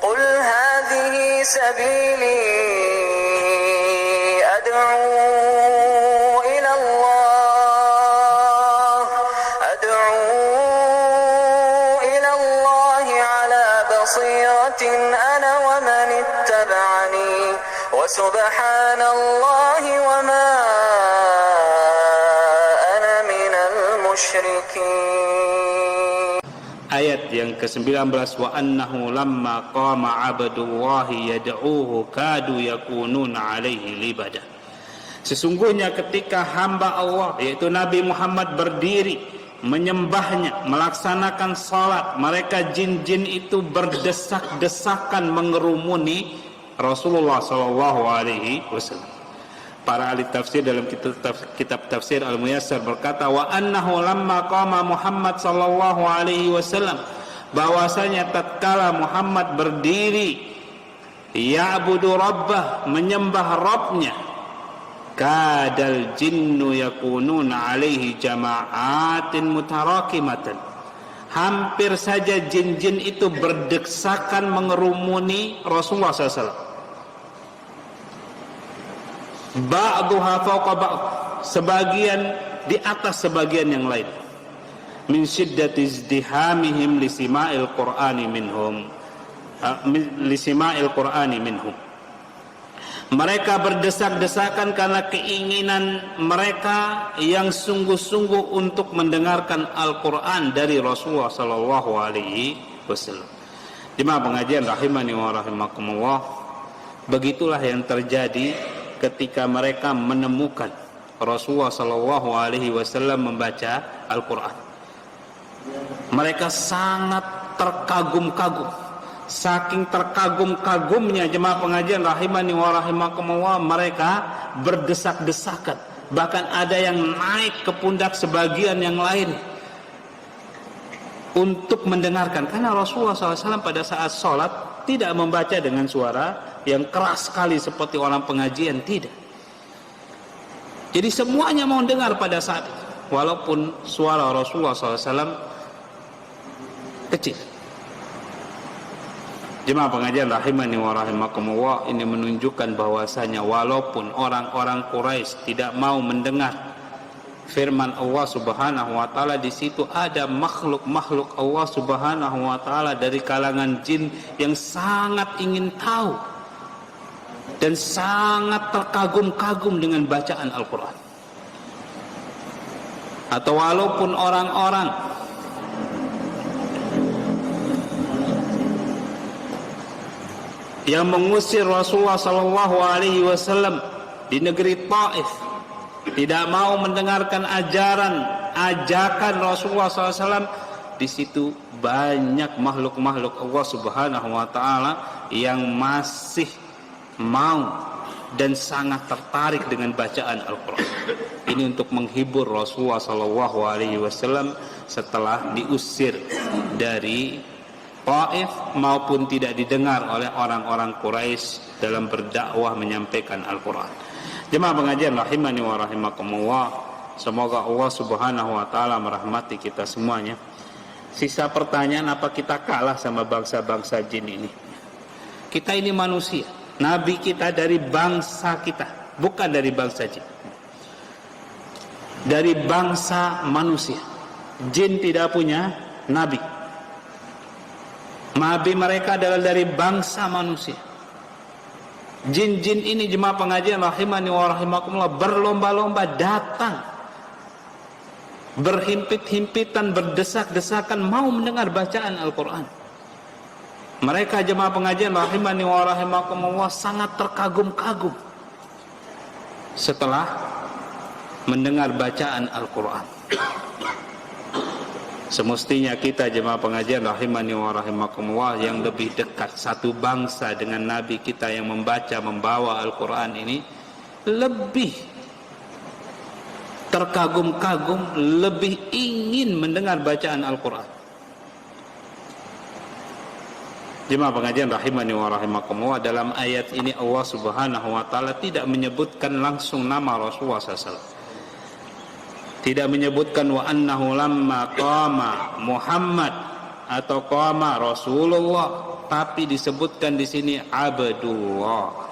Qul hadhihi sabili ad'u ila Allah ala basiratin ana wa man ittaba'ani wa subhanallahi wa ma ana minal musyrikin. Ayat yang ke-19, wa annahu lamma qama abdullahi yad'uhu kadu yakununa alaihi libada. Sesungguhnya ketika hamba Allah yaitu Nabi Muhammad berdiri menyembahnya, melaksanakan salat, mereka jin-jin itu berdesak-desakan mengerumuni Rasulullah sallallahu alaihi wasallam. Para ahli tafsir dalam kitab tafsir Al-Muyassar berkata, wa annahu lamma qama Muhammad sallallahu alaihi wasallam, bahwasanya tatkala Muhammad berdiri ya'budu rabbah, menyembah Rabbnya, kadal jinnu yakununa alaihi jama'atin mutarakimatan, hampir saja jin-jin itu berdesakan mengerumuni Rasulullah SAW. Ba'duha fawqa ba'd, sebagian di atas sebagian yang lain. Min syiddati izdihamihim lisima'il qur'ani minhum, lisima'il qur'ani minhum. Mereka berdesak-desakan karena keinginan mereka yang sungguh-sungguh untuk mendengarkan Al-Quran dari Rasulullah sallallahu alaihi wasallam. Jemaah pengajian rahimani wa rahimakumullah, begitulah yang terjadi ketika mereka menemukan Rasulullah sallallahu alaihi wasallam membaca Al-Quran. Mereka sangat terkagum-kagum. Saking terkagum-kagumnya jemaah pengajian rahimani wa rahimakumullah, mereka berdesak-desakan. Bahkan ada yang naik ke pundak sebagian yang lain untuk mendengarkan. Karena Rasulullah SAW pada saat sholat tidak membaca dengan suara yang keras sekali seperti orang pengajian, tidak. Jadi semuanya mau dengar pada saat itu, walaupun suara Rasulullah SAW kecil. Jemaah pengajian rahimani wa rahimakumullah, ini menunjukkan bahwasanya walaupun orang-orang Quraisy tidak mau mendengar firman Allah Subhanahu wa taala, di situ ada makhluk-makhluk Allah Subhanahu wa taala dari kalangan jin yang sangat ingin tahu dan sangat terkagum-kagum dengan bacaan Al-Quran. Atau walaupun orang-orang yang mengusir Rasulullah sallallahu alaihi wasallam di negeri Taif, tidak mau mendengarkan ajakan Rasulullah SAW, di situ banyak makhluk-makhluk Allah Subhanahu wa taala yang masih mau dan sangat tertarik dengan bacaan Al-Quran. Ini untuk menghibur Rasulullah sallallahu alaihi wasallam setelah diusir dari Taif maupun tidak didengar oleh orang-orang Quraisy dalam berdakwah menyampaikan Al-Quran. Jemaah pengajian rahimani wa rahimakumullah, semoga Allah Subhanahu wa taala merahmati kita semuanya. Sisa pertanyaan, apa kita kalah sama bangsa-bangsa jin ini? Kita ini manusia, nabi kita dari bangsa kita, bukan dari bangsa jin. Dari bangsa manusia. Jin tidak punya nabi. Nabi mereka adalah dari bangsa manusia. Jin-jin ini jemaah pengajian rahimani wa rahimakumullah berlomba-lomba datang, berhimpit-himpitan, berdesak-desakan mau mendengar bacaan Al-Quran. Mereka jemaah pengajian rahimani wa rahimakumullah sangat terkagum-kagum setelah mendengar bacaan Al-Quran. Semestinya kita jemaah pengajian rahimani wa rahimakumullah yang lebih dekat satu bangsa dengan Nabi kita yang membawa Al-Quran ini, lebih terkagum-kagum, lebih ingin mendengar bacaan Al-Quran. Jemaah pengajian rahimani wa rahimakumullah, dalam ayat ini Allah Subhanahu wa taala tidak menyebutkan langsung nama Rasulullah SAW. Tidak menyebutkan wa annahu lamma qama Muhammad atau qama Rasulullah, tapi disebutkan di sini Abdullah.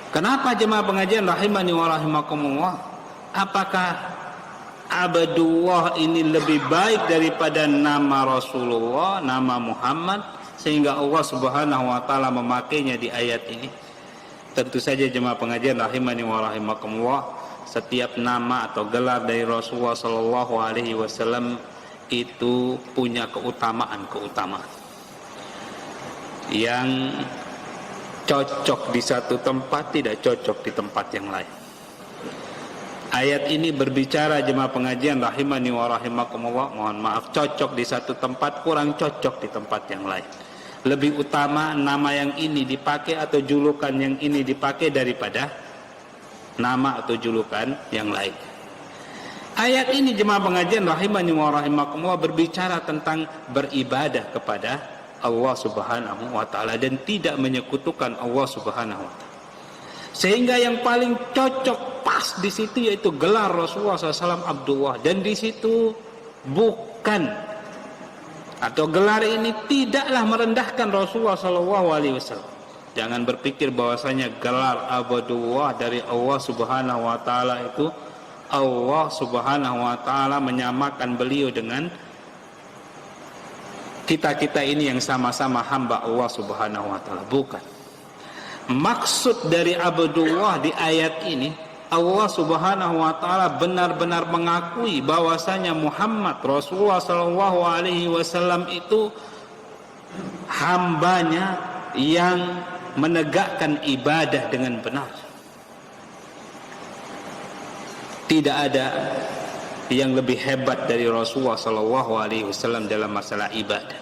Kenapa jemaah pengajian rahimani wa rahimakumullah? Apakah Abdullah ini lebih baik daripada nama Rasulullah, nama Muhammad, sehingga Allah Subhanahu wa taala memakainya di ayat ini? Tentu saja jemaah pengajian rahimani wa rahimakumullah, setiap nama atau gelar dari Rasulullah sallallahu alaihi wasallam itu punya keutamaan yang cocok di satu tempat, tidak cocok di tempat yang lain. Ayat ini berbicara jemaah pengajian rahimani wa rahimakumullah, mohon maaf, cocok di satu tempat, kurang cocok di tempat yang lain. Lebih utama nama yang ini dipakai atau julukan yang ini dipakai daripada nama atau julukan yang lain. Ayat ini jemaah pengajian rahimani wa rahimakumullah berbicara tentang beribadah kepada Allah Subhanahu wa taala dan tidak menyekutukan Allah Subhanahu wa taala. Sehingga yang paling cocok pas di situ yaitu gelar Rasulullah SAW Abdullah, dan di situ bukan atau gelar ini tidaklah merendahkan Rasulullah SAW. Jangan berpikir bahwasanya gelar Abdullah dari Allah Subhanahu wa taala itu Allah Subhanahu wa taala menyamakan beliau dengan kita-kita ini yang sama-sama hamba Allah Subhanahu wa taala. Bukan. Maksud dari Abdullah di ayat ini, Allah Subhanahu wa taala benar-benar mengakui bahwasanya Muhammad Rasulullah sallallahu alaihi wasallam itu hambanya yang menegakkan ibadah dengan benar. Tidak ada yang lebih hebat dari Rasulullah sallallahu alaihi wasallam dalam masalah ibadah,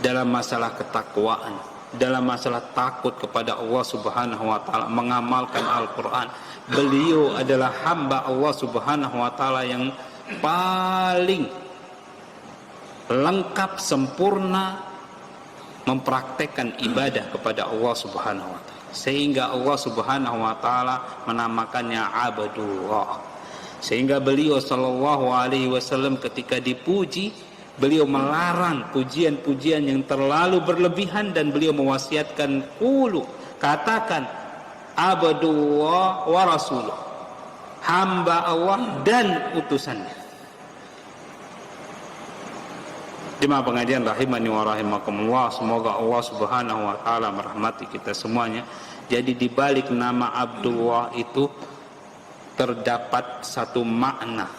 dalam masalah ketakwaan, dalam masalah takut kepada Allah Subhanahu wa taala, mengamalkan Al-Qur'an. Beliau adalah hamba Allah Subhanahu wa taala yang paling lengkap, sempurna mempraktekkan ibadah kepada Allah Subhanahu wa taala, sehingga Allah Subhanahu wa taala menamakannya Abdullah. Sehingga beliau sallallahu alaihi wasallam ketika dipuji, beliau melarang pujian-pujian yang terlalu berlebihan, dan beliau mewasiatkan qulu, katakan Abdullah wa rasuluh, hamba Allah dan utusannya. Jemaah pengajian rahimani wa rahimakumullah, semoga Allah Subhanahu wa taala merahmati kita semuanya. Jadi di balik nama Abdullah itu terdapat satu makna,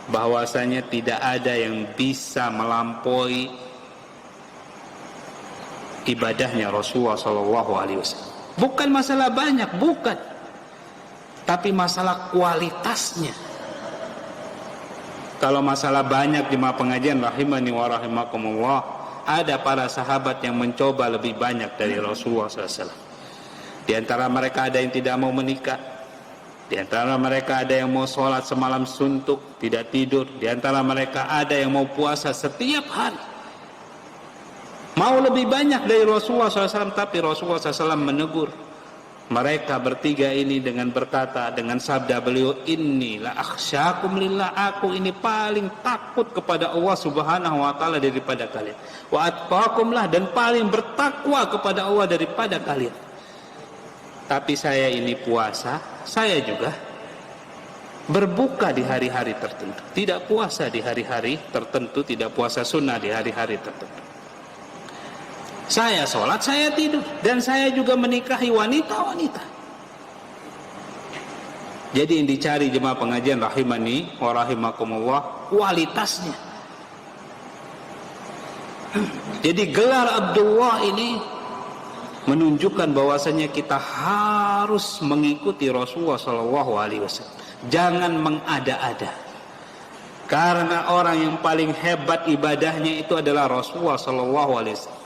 bahwasanya tidak ada yang bisa melampaui ibadahnya Rasulullah sallallahu alaihi wasallam. Bukan masalah banyak, bukan, tapi masalah kualitasnya. Kalau masalah banyak jemaah pengajian rahimani wa rahimakumullah, ada para sahabat yang mencoba lebih banyak dari Rasulullah SAW. Di antara mereka ada yang tidak mau menikah, di antara mereka ada yang mau sholat semalam suntuk, tidak tidur, di antara mereka ada yang mau puasa setiap hari, mau lebih banyak dari Rasulullah SAW. Tapi Rasulullah SAW menegur mereka bertiga ini dengan berkata, dengan sabda beliau, inni la akhsyakum lillah, aku ini paling takut kepada Allah Subhanahu wa taala daripada kalian, wa atqakum lah, dan paling bertakwa kepada Allah daripada kalian. Tapi saya ini puasa, saya juga berbuka di hari-hari tertentu, tidak puasa di hari-hari tertentu, tidak puasa sunnah di hari-hari tertentu. Saya sholat, saya tidur, dan saya juga menikahi wanita-wanita. Jadi yang dicari jemaah pengajian rahimani wa rahimakumullah, kualitasnya. Jadi gelar Abdullah ini menunjukkan bahwasanya kita harus mengikuti Rasulullah sallallahu alaihi wasallam. Jangan mengada-ada. Karena orang yang paling hebat ibadahnya itu adalah Rasulullah sallallahu alaihi wasallam.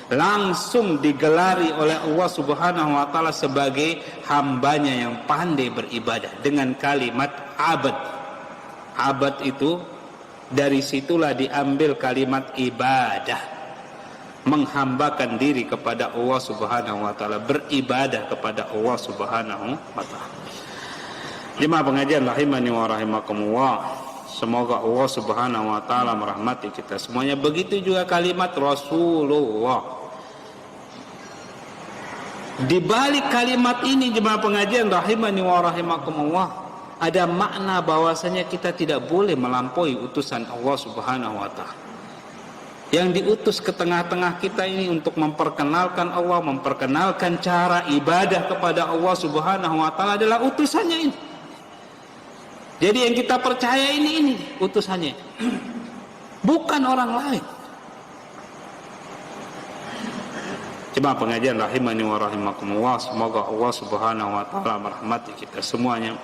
Langsung digelari oleh Allah Subhanahu wa taala sebagai hambanya yang pandai beribadah dengan kalimat abad. Abad itu dari situlah diambil kalimat ibadah, menghambakan diri kepada Allah Subhanahu wa taala, beribadah kepada Allah Subhanahu wa taala. Jemaah pengajian rahimani wa rahimakumullah, Semoga Allah Subhanahu wa taala merahmati kita semuanya. Begitu juga kalimat Rasulullah. Di balik kalimat ini jemaah pengajian rahimani wa rahimakumullah, ada makna bahwasanya kita tidak boleh melampaui utusan Allah Subhanahu wa taala. Yang diutus ke tengah-tengah kita ini untuk memperkenalkan Allah, memperkenalkan cara ibadah kepada Allah Subhanahu wa taala adalah utusannya ini. Jadi yang kita percaya ini utusannya. Bukan orang lain. Jemaah pengajian rahimani wa rahimakumullah, semoga Allah Subhanahu wa taala merahmati kita semuanya.